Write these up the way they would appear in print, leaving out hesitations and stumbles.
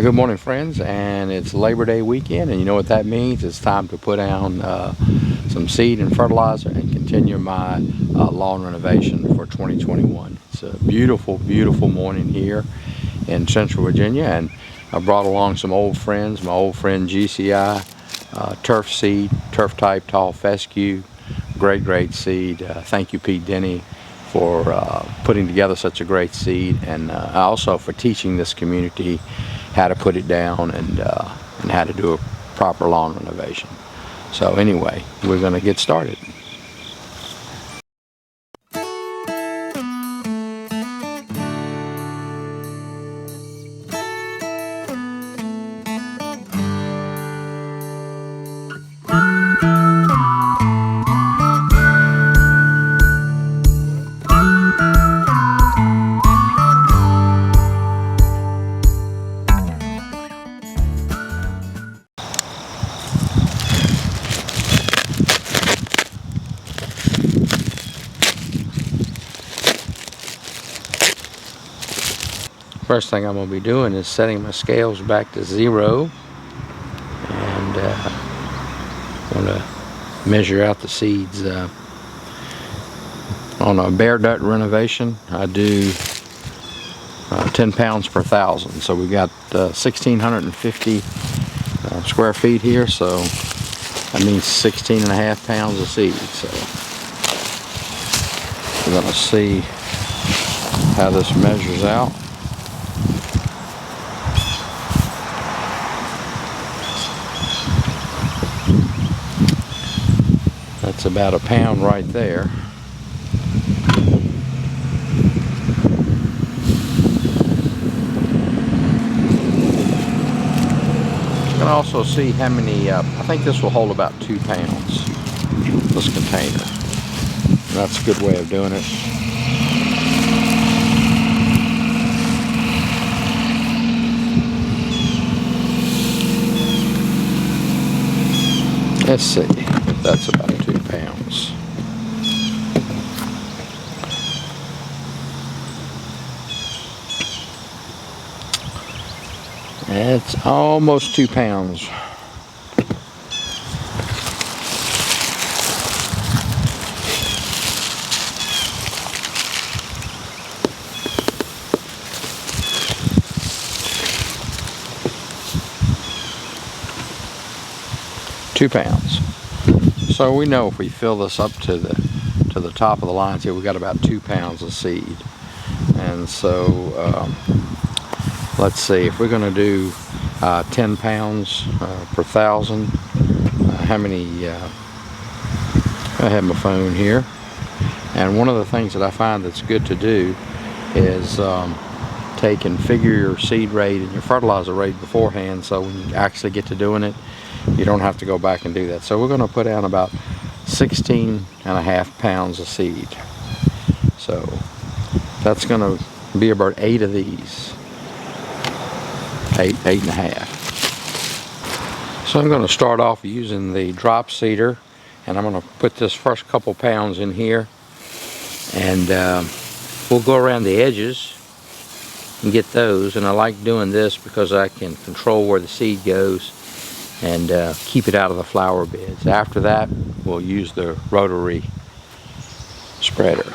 Good morning, friends, and it's Labor Day weekend, and you know what that means. It's time to put down some seed and fertilizer and continue my lawn renovation for 2021. It's a beautiful, beautiful morning here in Central Virginia, and I brought along some old friends. My old friend GCI turf seed, turf type tall fescue, great seed. Thank you, Pete Denny, for putting together such a great seed, and also for teaching this community how to put it down and how to do a proper lawn renovation. So anyway, we're going to get started. First thing I'm going to be doing is setting my scales back to 0, and I'm going to measure out the seeds. On a bare dirt renovation, I do 10 pounds per 1,000. So we've got 1,650 square feet here, so that means 16.5 pounds of seed. So we're going to see how this measures out. That's about a pound right there. You can also see how many, I think this will hold about 2 pounds, this container. And that's a good way of doing it. Let's see if that's about 2 pounds. It's almost 2 pounds. So we know if we fill this up to the top of the lines here, we got about 2 pounds of seed. And so let's see, if we're going to do 10 pounds per 1,000, how many? I have my phone here, and one of the things that I find that's good to do is take and figure your seed rate and your fertilizer rate beforehand, so when you actually get to doing it, you don't have to go back and do that. So we're going to put down about 16.5 pounds of seed. So that's going to be about 8 of these. 8.5. So I'm going to start off using the drop seeder, and I'm going to put this first couple pounds in here, and we'll go around the edges and get those. And I like doing this because I can control where the seed goes and keep it out of the flower beds. After that, we'll use the rotary spreader.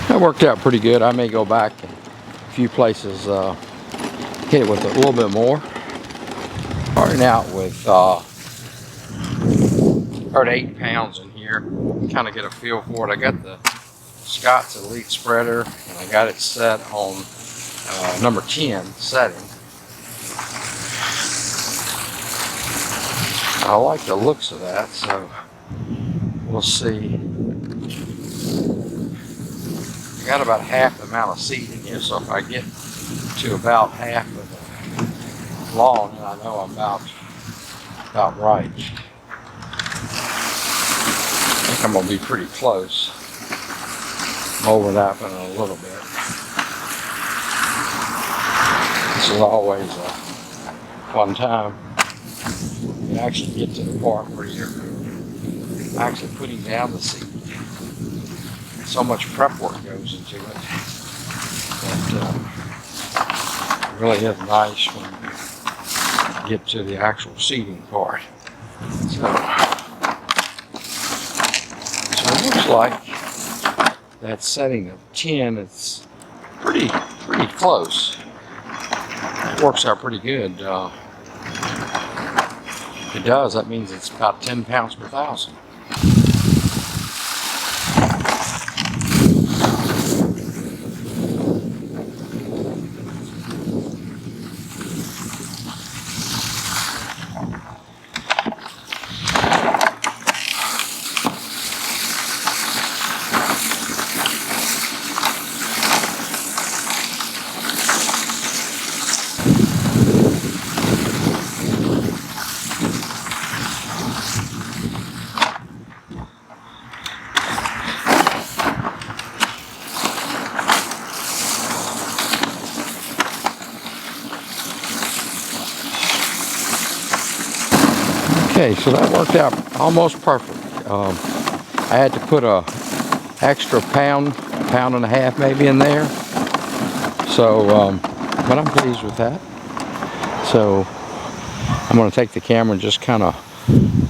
That worked out pretty good. I may go back a few places, hit it with a little bit more. Starting out with about 8 pounds in here. Kind of get a feel for it. I got the Scott's Elite spreader, and I got it set on number 10 setting. I like the looks of that, so we'll see. I got about half the amount of seed in here, so if I get to about half of the lawn, and I know I'm about right. I think I'm going to be pretty close. Over that one a little bit. This is always one time, you actually get to the part where you're actually putting down the seed. So much prep work goes into it that it really is nice when you get to the actual seeding part. So it looks like that setting of 10, it's pretty close. It works out pretty good. If it does, that means it's about 10 pounds per thousand. Okay, so that worked out almost perfect. I had to put a extra pound and a half maybe in there. So, but I'm pleased with that. So I'm going to take the camera and just kind of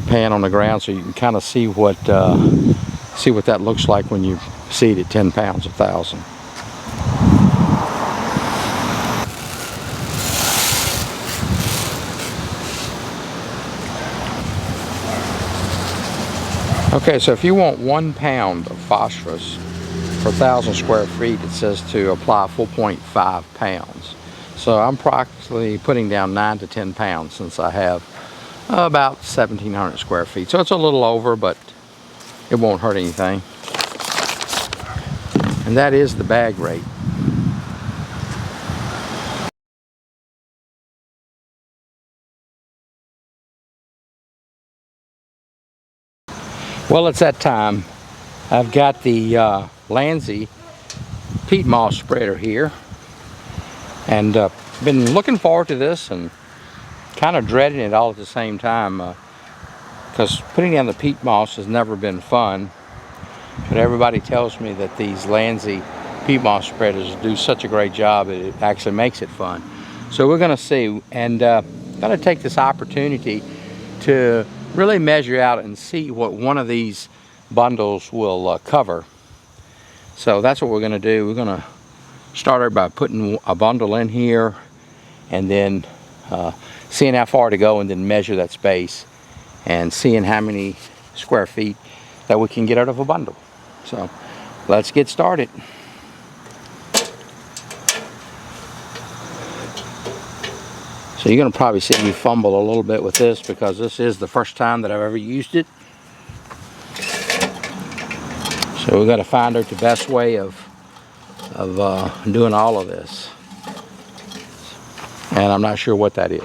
pan on the ground so you can kind of see what that looks like when you seed at 10 pounds a thousand. Okay, so if you want 1 pound of phosphorus per 1,000 square feet, it says to apply 4.5 pounds. So I'm practically putting down 9 to 10 pounds since I have about 1,700 square feet. So it's a little over, but it won't hurt anything. And that is the bag rate. Well, it's that time. I've got the Landzie peat moss spreader here, and been looking forward to this and kind of dreading it all at the same time, because putting down the peat moss has never been fun, but everybody tells me that these Landzie peat moss spreaders do such a great job that it actually makes it fun. So we're going to see, and going to take this opportunity to really measure out and see what one of these bundles will cover. So that's what we're going to do. We're going to start by putting a bundle in here and then seeing how far to go, and then measure that space and seeing how many square feet that we can get out of a bundle. So let's get started. So you're going to probably see me fumble a little bit with this because this is the first time that I've ever used it. So we've got to find out the best way of doing all of this. And I'm not sure what that is.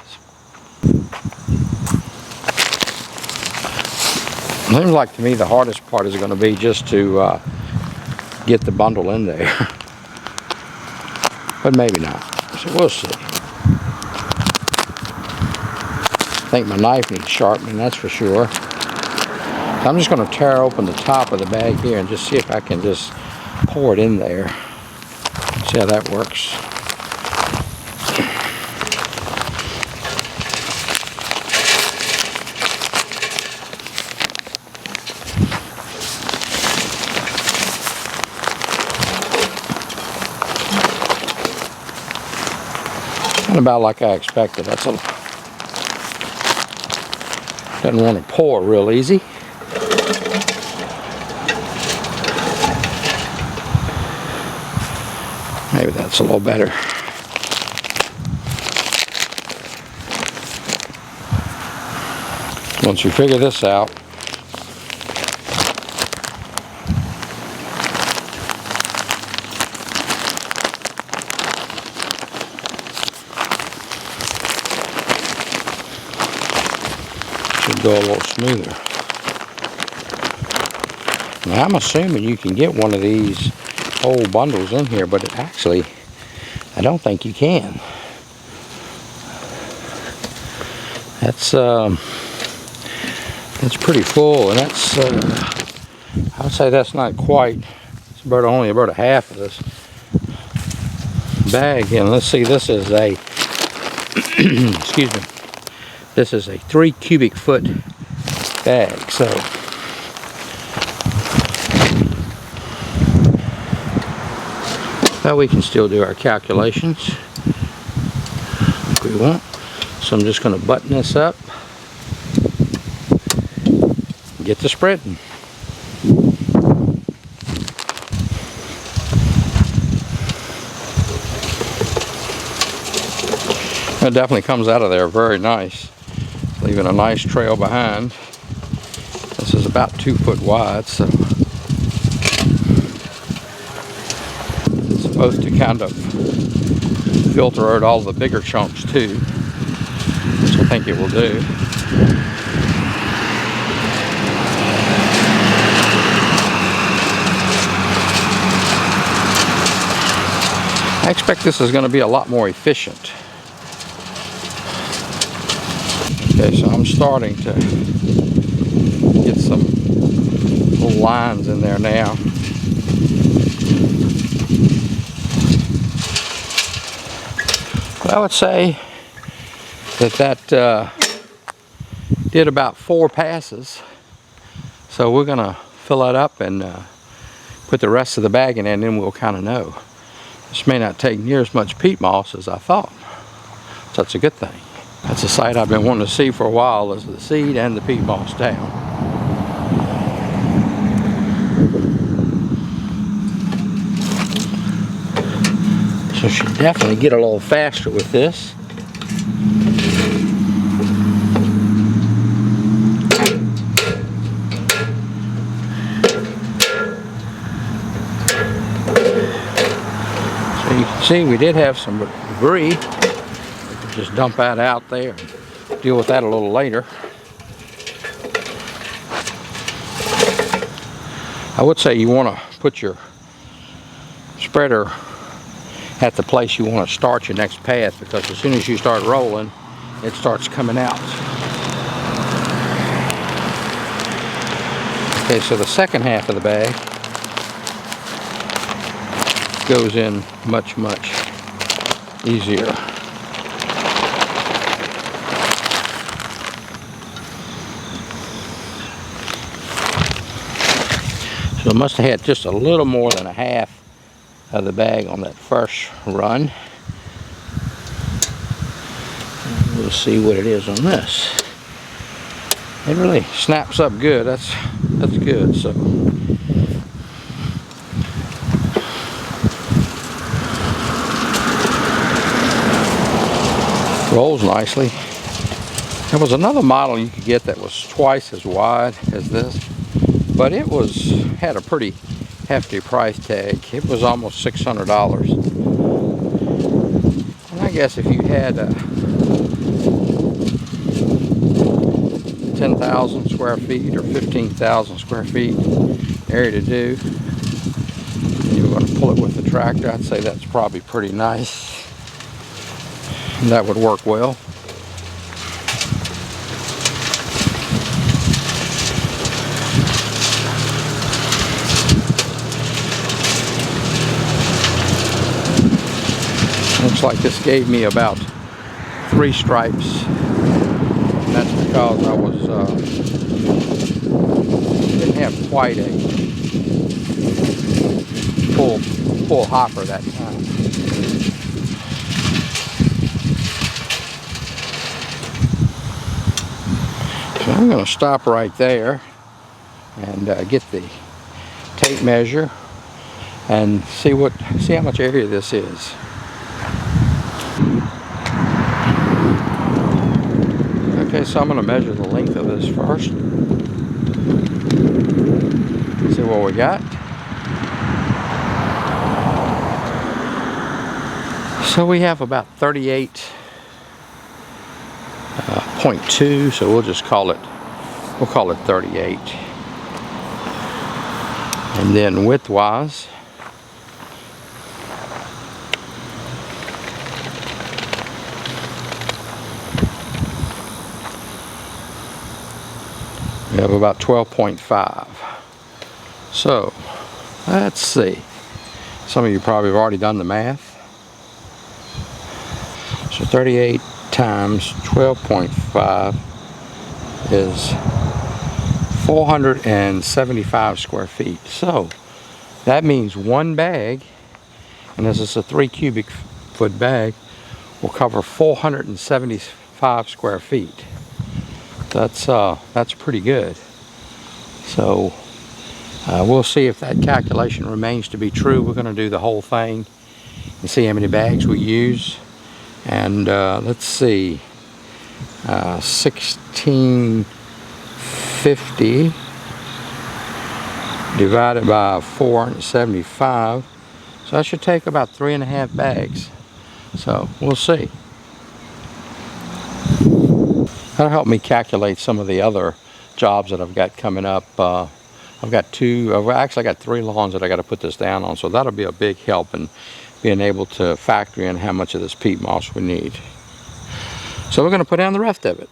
It seems like to me the hardest part is going to be just to get the bundle in there. But maybe not. So we'll see. I think my knife needs sharpening, that's for sure. I'm just going to tear open the top of the bag here and just see if I can just pour it in there. See how that works. And about like I expected. That's a doesn't want to pour real easy. Maybe that's a little better. Once you figure this out, should go a little smoother. Now I'm assuming you can get one of these whole bundles in here, but actually I don't think you can. That's pretty full, and that's I would say that's not quite. It's only about a half of this bag. And let's see, this is a excuse me. This is a 3 cubic foot bag, so but we can still do our calculations if we want. So I'm just going to button this up, get to spreading. It definitely comes out of there very nice, leaving a nice trail behind. This is about 2 foot wide, so it's supposed to kind of filter out all the bigger chunks too, which I think it will do. I expect this is going to be a lot more efficient. Okay, so I'm starting to get some little lines in there now. But I would say that did about 4 passes. So we're going to fill that up and put the rest of the bag in, and then we'll kind of know. This may not take near as much peat moss as I thought. So that's a good thing. That's a sight I've been wanting to see for a while, is the seed and the peat moss down. So should definitely get a little faster with this. So you can see we did have some debris. Just dump that out there and deal with that a little later. I would say you want to put your spreader at the place you want to start your next pass, because as soon as you start rolling, it starts coming out. Okay, so the second half of the bag goes in much easier. So I must have had just a little more than a half of the bag on that first run. And we'll see what it is on this. It really snaps up good. That's good. So rolls nicely. There was another model you could get that was twice as wide as this, but it had a pretty hefty price tag. It was almost $600. And I guess if you had 10,000 square feet or 15,000 square feet area to do, and you were going to pull it with the tractor, I'd say that's probably pretty nice. And that would work well. Looks like this gave me about 3 stripes, and that's because I didn't have quite a full hopper that time. So I'm going to stop right there and get the tape measure and see how much area this is. Okay, so I'm going to measure the length of this first. See what we got. So we have about 38.2, so we'll call it 38. And then widthwise, We have about 12.5. So let's see. Some of you probably have already done the math. So 38 times 12.5 is 475 square feet. So that means one bag, and this is a 3 cubic foot bag, will cover 475 square feet. That's pretty good. So we'll see if that calculation remains to be true. We're going to do the whole thing and see how many bags we use. And let's see, 1650 divided by 475. So that should take about 3.5 bags. So we'll see. That'll help me calculate some of the other jobs that I've got coming up. I've got actually I got 3 lawns that I got to put this down on, so that'll be a big help in being able to factor in how much of this peat moss we need. So we're going to put down the rest of it.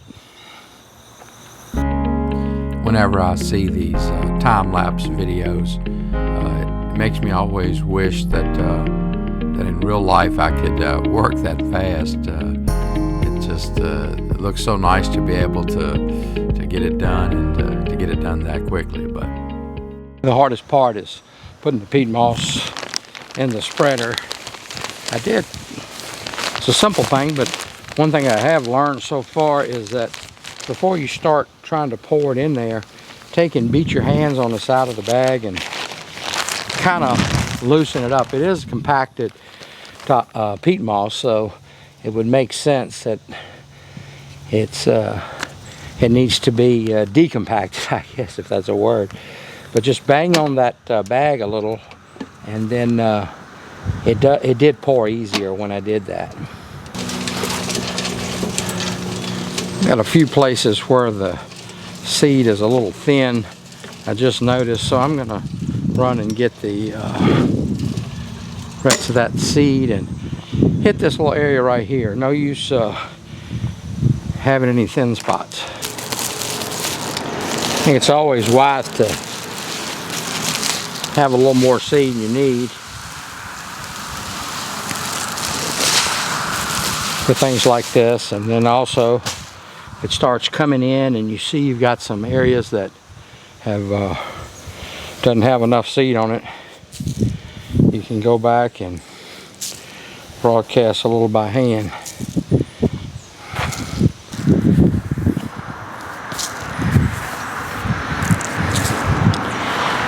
Whenever I see these time-lapse videos, it makes me always wish that in real life I could work that fast. It looks so nice to be able to get it done and to get it done that quickly. But the hardest part is putting the peat moss in the spreader. It's a simple thing, but one thing I have learned so far is that before you start trying to pour it in there, take and beat your hands on the side of the bag and kind of loosen it up. It is compacted peat moss, so it would make sense that it needs to be decompacted, I guess, if that's a word. But just bang on that bag a little, and then it did pour easier when I did that. Got a few places where the seed is a little thin, I just noticed, so I'm going to run and get the rest of that seed and hit this little area right here. No use having any thin spots. I think it's always wise to have a little more seed than you need for things like this. And then also, if it starts coming in and you see you've got some areas that have doesn't have enough seed on it, you can go back and broadcast a little by hand.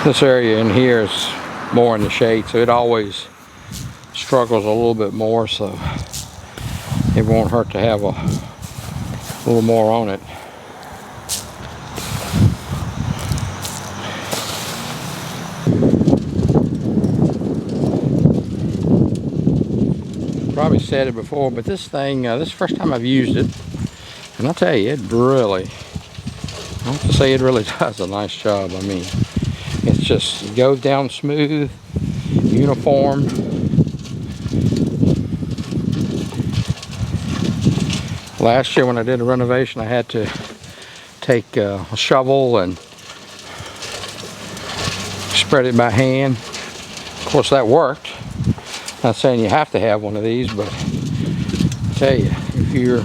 This area in here is more in the shade, so it always struggles a little bit more, so it won't hurt to have a little more on it. Probably said it before, but this thing, this is the first time I've used it, and I'll tell you, it really, I have to say, it really does a nice job. I mean, it's just, it goes down smooth, uniform. Last year when I did a renovation, I had to take a shovel and spread it by hand. Of course, that worked. Not saying you have to have one of these, but I tell you, if you're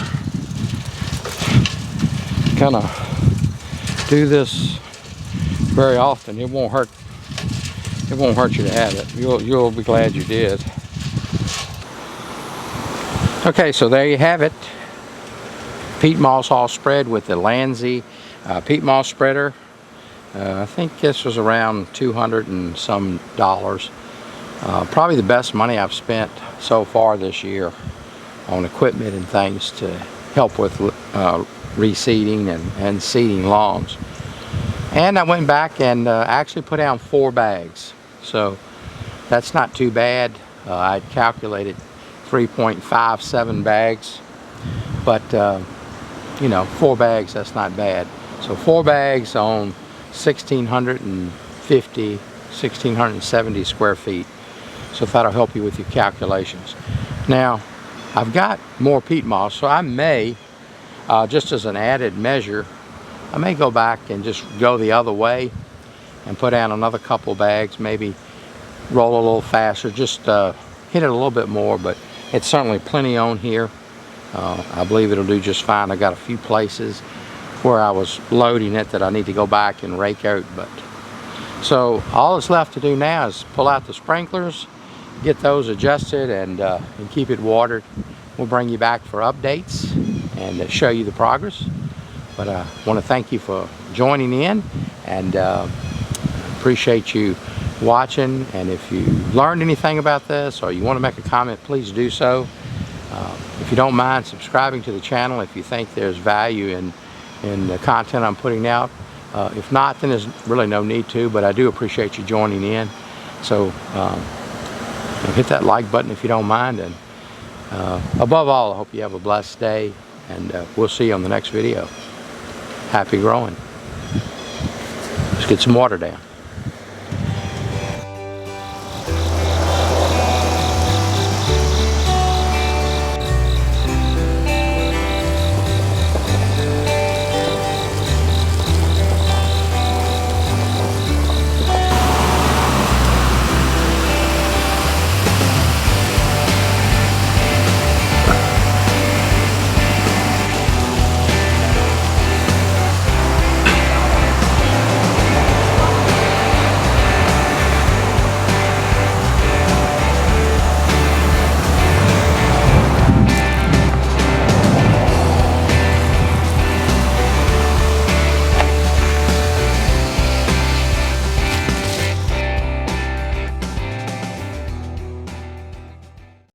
kind of do this very often, it won't hurt. It won't hurt you to have it. You'll be glad you did. Okay, so there you have it. Peat moss all spread with the Landzie peat moss spreader. I think this was around $200 and some. Probably the best money I've spent so far this year on equipment and things to help with reseeding and seeding lawns. And I went back and actually put down 4 bags. So that's not too bad. I calculated 3.57 bags. But, you know, 4 bags, that's not bad. So 4 bags on 1,670 square feet. So if that'll help you with your calculations. Now, I've got more peat moss, so I may, just as an added measure, I may go back and just go the other way and put down another couple bags, maybe roll a little faster, just hit it a little bit more, but it's certainly plenty on here. I believe it'll do just fine. I got a few places where I was loading it that I need to go back and rake out, but so all that's left to do now is pull out the sprinklers, get those adjusted, and keep it watered. We'll bring you back for updates and show you the progress. But I want to thank you for joining in, and appreciate you watching. And if you learned anything about this or you want to make a comment, please do so. If you don't mind subscribing to the channel if you think there's value in the content I'm putting out. If not, then there's really no need to, but I do appreciate you joining in. So hit that like button if you don't mind, and above all, I hope you have a blessed day, and we'll see you on the next video. Happy growing. Let's get some water down.